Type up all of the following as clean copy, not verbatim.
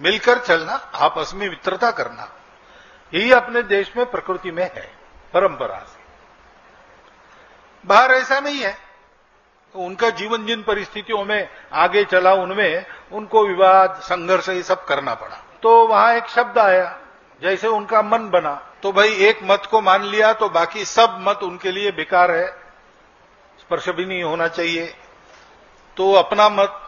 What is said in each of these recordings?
मिलकर चलना, आपस में मित्रता करना, यही अपने देश में प्रकृति में है, परंपरा से। बाहर ऐसा नहीं है। उनका जीवन जिन परिस्थितियों में आगे चला, उनमें उनको विवाद, संघर्ष ये सब करना पड़ा। तो वहां एक शब्द आया, जैसे उनका मन बना, तो भाई एक मत को मान लिया तो बाकी सब मत उनके लिए बेकार है, स्पर्श भी नहीं होना चाहिए, तो अपना मत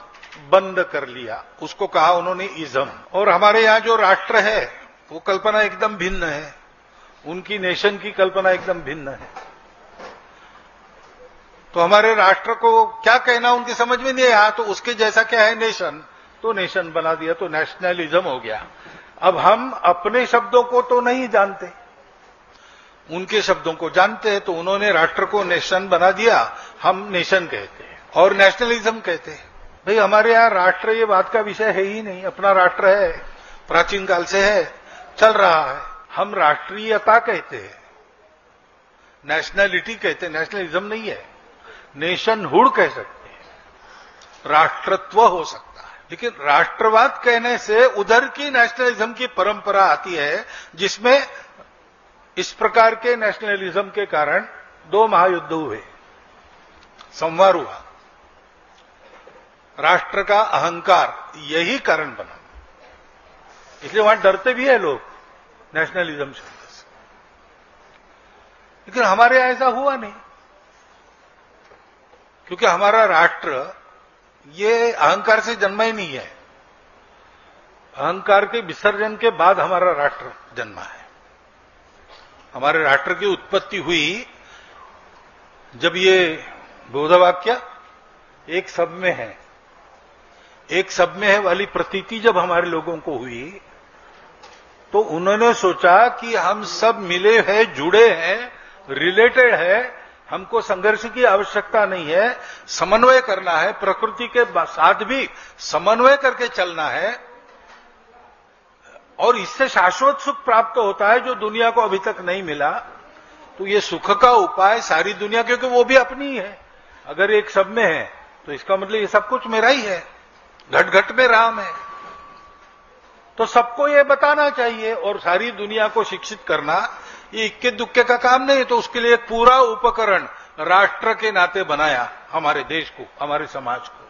बंद कर लिया। उसको कहा उन्होंने इज्म। और हमारे यहां जो राष्ट्र है वो कल्पना एकदम भिन्न है, उनकी नेशन की कल्पना एकदम भिन्न है। तो हमारे राष्ट्र को क्या कहना उनकी समझ में नहीं आया, तो उसके जैसा क्या है नेशन, तो नेशन बना दिया, तो नेशनलिज्म हो गया। अब हम अपने शब्दों को तो नहीं जानते, उनके शब्दों को जानते हैं, तो उन्होंने राष्ट्र को नेशन बना दिया। हम नेशन कहते हैं और नेशनलिज्म कहते हैं। भाई हमारे यहां राष्ट्र ये बात का विषय है ही नहीं। अपना राष्ट्र है, प्राचीन काल से है, चल रहा है। हम राष्ट्रीयता कहते हैं, नेशनलिटी कहते हैं, नेशनलिज्म नहीं है। नेशनहुड कह सकते हैं, राष्ट्रत्व हो सकता है। लेकिन राष्ट्रवाद कहने से उधर की नेशनलिज्म की परंपरा आती है, जिसमें इस प्रकार के नेशनलिज्म के कारण 2 महायुद्ध हुए, संवार हुआ। राष्ट्र का अहंकार यही कारण बना, इसलिए वहां डरते भी है लोग नेशनलिज्म शब्द से। लेकिन हमारे यहां ऐसा हुआ नहीं, क्योंकि हमारा राष्ट्र ये अहंकार से जन्मा ही नहीं है। अहंकार के विसर्जन के बाद हमारा राष्ट्र जन्मा है। हमारे राष्ट्र की उत्पत्ति हुई जब ये बोधवाक्य एक सब में है, एक सब में है वाली प्रतीति जब हमारे लोगों को हुई, तो उन्होंने सोचा कि हम सब मिले हैं, जुड़े हैं, रिलेटेड है, हमको संघर्ष की आवश्यकता नहीं है, समन्वय करना है, प्रकृति के साथ भी समन्वय करके चलना है, और इससे शाश्वत सुख प्राप्त होता है जो दुनिया को अभी तक नहीं मिला। तो ये सुख का उपाय सारी दुनिया, क्योंकि वो भी अपनी ही है। अगर एक सब में है तो इसका मतलब ये सब कुछ मेरा ही है, घट घट में राम है। तो सबको ये बताना चाहिए और सारी दुनिया को शिक्षित करना ये इक्के दुक्के का काम नहीं है। तो उसके लिए एक पूरा उपकरण राष्ट्र के नाते बनाया, हमारे देश को, हमारे समाज को।